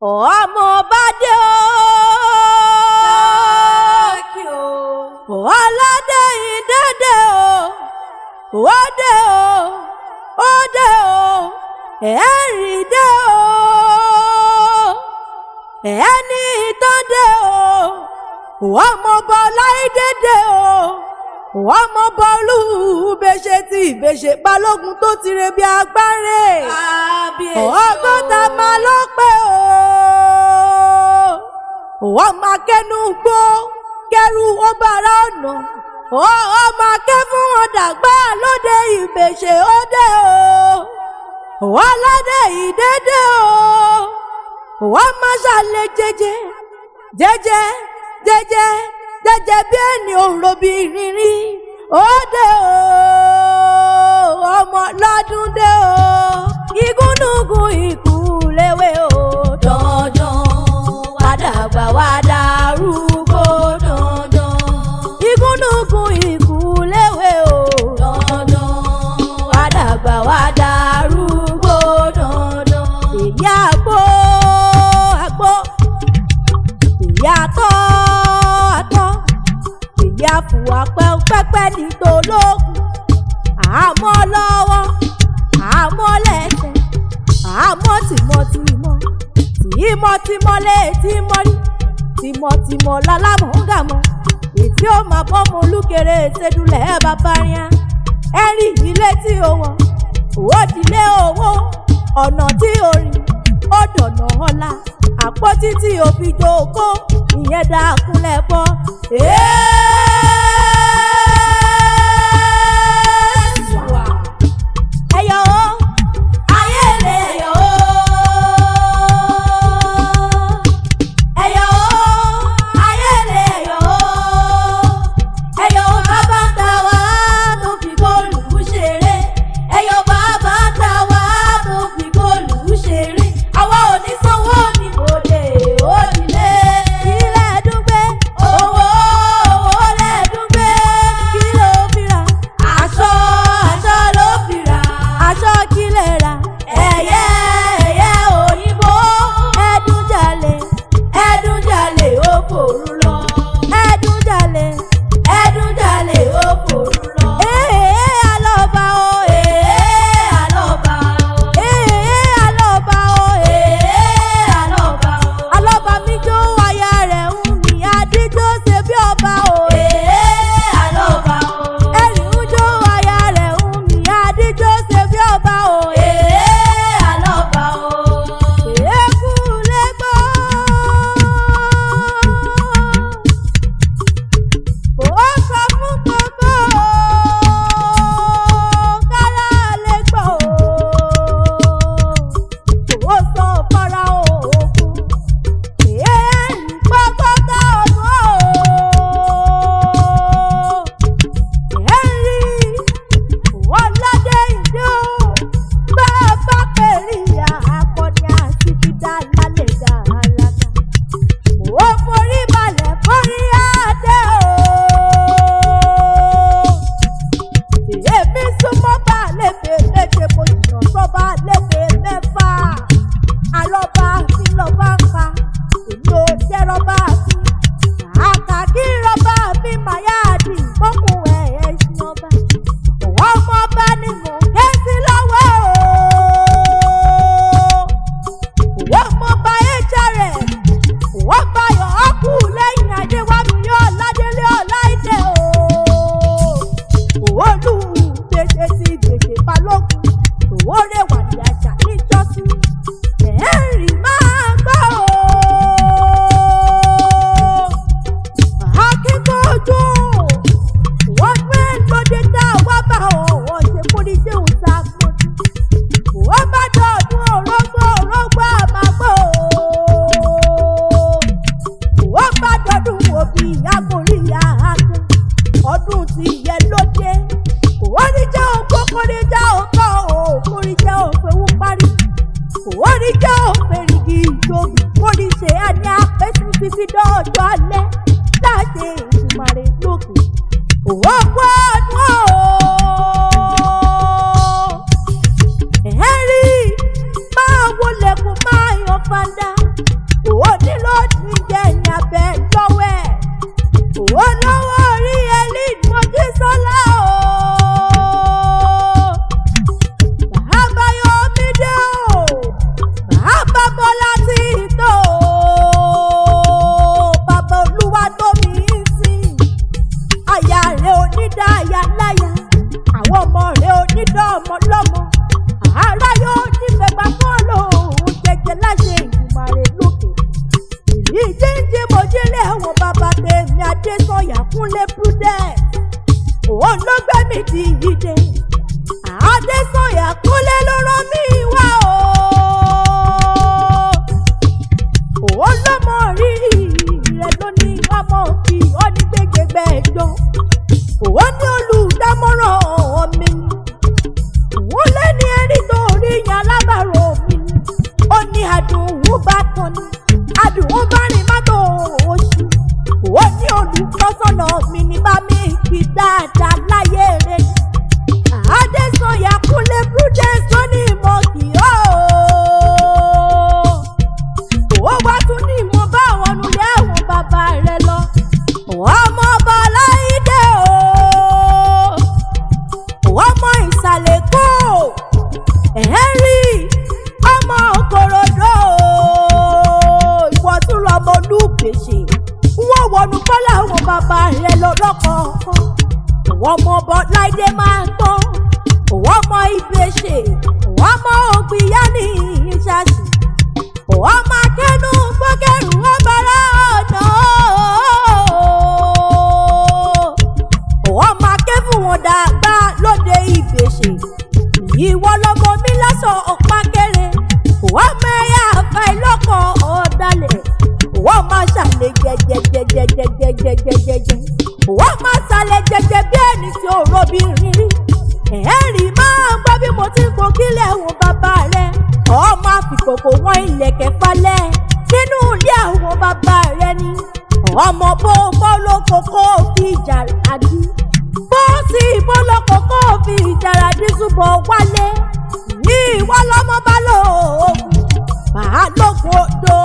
ọmọ bá dé o ọlọ́dẹ ìdẹ́dẹ́ o ó dé o ẹ̀rí dé o ẹni tán dé o ọmọ bọ́lá ìdẹ́dẹ́ o ọmọ bọ́ọ̀lù bẹ́ṣẹ̀ tí ìbẹ́ṣẹ̀ balógun tó ti re bí agbáre ọgọ́ta máa ló pé o ọmọ akẹ́nu gbó kẹrù ó bára ọ̀nà ọmọ akẹ́ fún wọn dàgbà lóde ìbẹ́ṣẹ̀ ó dé o ọlọ́dẹ ìdẹ́dẹ́ o ọmọ ṣàlẹ̀ jẹ́jẹ́ bí ẹni òǹro bí rírí ó dé o ọmọ lọ́dún dé o igúnnugún ikú léwé o dandan wá dàgbà wá darúgbó dandan igúnnugún ikú léwé o dandan wá dàgbà wá darúgbó dandan èyí àgbo èyí àtọ́ fùwà pẹ́pẹ́ ní tológun àmọ́ lọ́wọ́ àmọ́ lẹ́sẹ̀ àmọ́ tìmọ́tìmọ́ létí mọ́rí tìmọ́tìmọ́ lálámọ̀ọ́gàmọ́ ètí ó máa bọ́mọ olúkèrè ṣẹ́dúlẹ̀ bàbá rìn ẹ̀rí ilé tí ó wọ̀ owó dílé owó ọ̀nà tí ó rìn ó dọ̀nà ọ̀la àpótí tí ó fi jókòó ìyẹn dákúnlẹ̀ bọ́ títí dọ́jọ́ alẹ́ láṣẹ Èdùmàrè lókè owó ọdún ẹ̀rí máa wọlé kó máa yan fanda ó nílò níjẹ́ ní abẹ́ lọ́wọ́ ẹ̀ ó lọ́wọ́ orí ẹni Mojísọ́lá o. Bàbá Yomide o, bàbá Bọ́lá Tító o, bàbá Olúwatómisìn, aya rẹ̀ onídá aya láya, àwọn ọmọ rẹ̀ onídá ọmọ lọ́mọ, àárá yóò nífẹ̀ẹ́ bá fọ́ọ̀lù òun jẹjẹ láṣẹ Ìdùmarè lókè. Ìjíǹde Mojílé àwọn bàbá tèmi Adésànyà Kúnlé Prudence, òun ló gbé mi dìde. Adésànyà Kúnlé ló rán mi wá o. Òun ló mọ rírì rẹ̀ lónìí ọmọ òkì ọ́nígbẹ́gbẹ́gbẹ́ ẹjọ́. Òun ní olùdámọ̀ràn mi ni. Òun lé ní ẹni tó rí yan alábàárò mi ni. Ó ní àdùnún bá tán ni. Àdùnún bá rìn mọ́tò oṣù. Òun ní olùtọ́sọ́nà mi ni bá mi fi dáadáa láyé rẹ̀. Adésànyà Kúnlé Prudence tó ní ìmọ̀ kì í ó. Ó wá tún ní ìmọ̀ bá àwọn nulẹ̀ àwọn bàbá rẹ̀ lọ. Ọmọ ọba Láìdé o. Ọmọ ìsàlẹ̀ kó. Ẹ̀rí ọmọ Òkòròdú o. Ìwọ tún lọmọ Olúbèṣè. Wọ́n wọnú bọ́lá àwọn bàbá rẹ̀ lọ lọ́kọ̀ọ̀kan. Ọmọ ọba Láìdé máa ń tán. Ọmọ Ìbèṣè, ọmọ Ògbìyá ní Ìṣàṣì, ọmọ Akẹ́nu gbọ́kẹ́rù ọbàrá ọ̀nà, ọmọ Akẹ́fún wọn dàgbà lóde Ìbèṣè. Ìwọ lọmọ mi lọ́sọ̀ ọ̀pákẹ́rẹ́, ọmọ ẹ̀yà àfà ìlọ́kọ̀ ọ̀dàlẹ̀, ọmọ àṣàlẹ̀ jẹjẹjẹjẹjẹjẹjẹjẹ, ọmọ àṣàlẹ̀ jẹjẹ bí ẹni tí ò rọbí rírí. Ẹ̀rí máa gbọ́ bí mo ti ń po kílẹ̀ àwọn bàbá rẹ̀. Ọmọ àfikòkò wọn ilẹ̀kẹ̀ falẹ̀ nínú ilé àwọn bàbá rẹ̀ ni. Ọmọ bó bọ́lọ́kọ̀ kó fi ìjàradì. Bó sì bọ́lọ́kọ̀ kó fi ìjàradì túbọ̀ wálé. Ní ìwọ lọ́mọ Balógun. Balógun odò.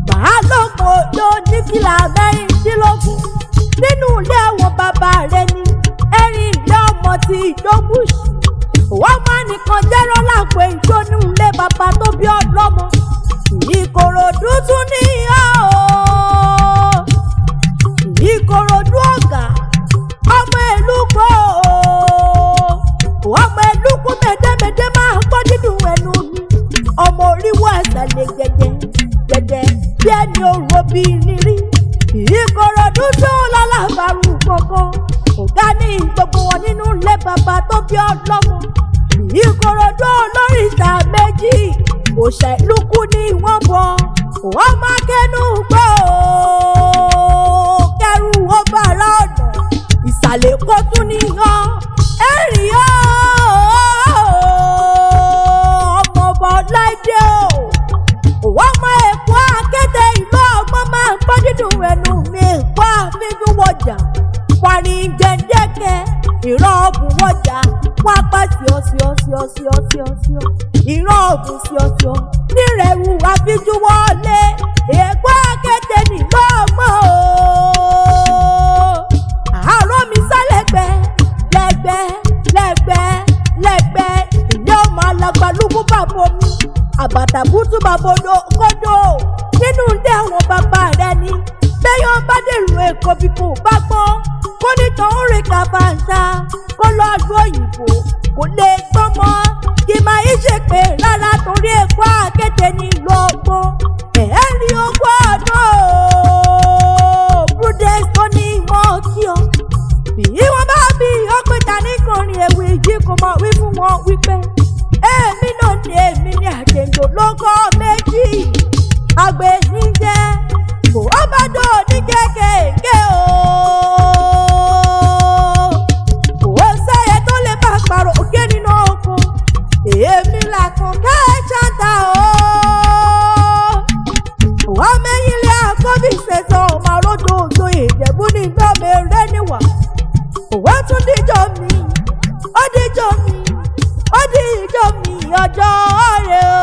Balógun odò ní fìlà mẹ́rìndínlógún. Nínú ilé àwọn bàbá rẹ̀ ni. Ẹ̀rín ilé ọmọ ti Ìdógùṣì. Wọ́n máa nìkan jẹ́rọ́ lápò ìjónú ilé bàbá tó bí ọlọ́mọ. Ìkòròdú tún ní ìhà o. Ìkòròdú ọ̀gá. Ọmọ Èlúkò o. Ọmọ Èlúkò mẹ́dẹ́mẹ́dẹ́ máa ń gbọ́ dídùn ẹnu mi. Ọmọ oríwọ̀ ẹ̀sẹ̀ lè jẹjẹ jẹjẹ bí ẹni òrò bí rírí. Ìkòròdú tó lálàbàrù kankan. Ọ̀gá ní gbogbo wọn nínú ilé bàbá tó bí ọlọ́mọ. Ìkòròdú olóríṣà méjì. Òòṣà Ìlúkù ni wọ́n bọ̀. Wọ́n máa kẹ́nu gbọ́ kẹrù ó bàrà ọ̀nà. Ìsàlẹ̀ kó tún ní yan. Ẹ̀rí o. Ọmọ ọba Láìdé o. Wọ́n mọ Èkó akéde ìlú ọgbọ́n máa ń gbọ́ dídùn ẹnu mi. Èkó àfihàn wọjà. Wàrí gbẹ̀ndẹ́kẹ̀ ìran ọ̀bùn wọjà. Wọ́n apá síọ́síọ́síọ́síọ́síọ́. Ìran ọ̀bùn síọ́síọ́. Nírẹ̀rù àfijù wọlé. Èkó akéde nílò ọgbọ́n o. Àárọ̀ mi sálẹ̀gbẹ́ lẹ́gbẹ́ lẹ́gbẹ́ lẹ́gbẹ́. Ìyá ọmọ alàgbàlúgbú bàbá omi. Àbàtà bútú bàbá kódò. Nínú ilé àwọn bàbá rẹ̀ ni. Bẹ́yọ̀ bá dèrò Èkó bí kò bá gbọ́. Kó nìkan ó rìn kàfàǹsà. Kó lọ lu òyìnbó. Kò lè gbọ́n mọ́. Kì máa ń ṣe pé rárá torí Èkó akéde ní ìlú ọgbọ́n. Ẹ̀ẹ́rì ogún ọ̀nà o. Prudence tó ní ìmọ̀ kí ọ. Bí wọ́n bá bí ọ̀pẹ̀ta níkànnì ewì yìí kò mọ̀ wí fún wọn wípé. Èmi náà ni èmi ní àjèjò lóko méjì. Àgbẹ̀ níjẹ́. Kò wọ́n bá dò ní kékèké o. Kò sẹ́yẹ tó lè bá pàrọ̀ òkè nínú oko. Èmi làkàn kẹ́ẹ̀ṣáta o. Wọ́n mẹ́yìn lé àkọ́bí ṣẹ̀ṣọ́ ọmọ àròdò òjò Ìjẹ̀bú ní gbọ́mẹ̀rẹ́ níwà. Òwò tún díjọ́ mi. Ó díjọ́ mi. Ó díjọ́ mi ọjọ́ rẹ̀ o.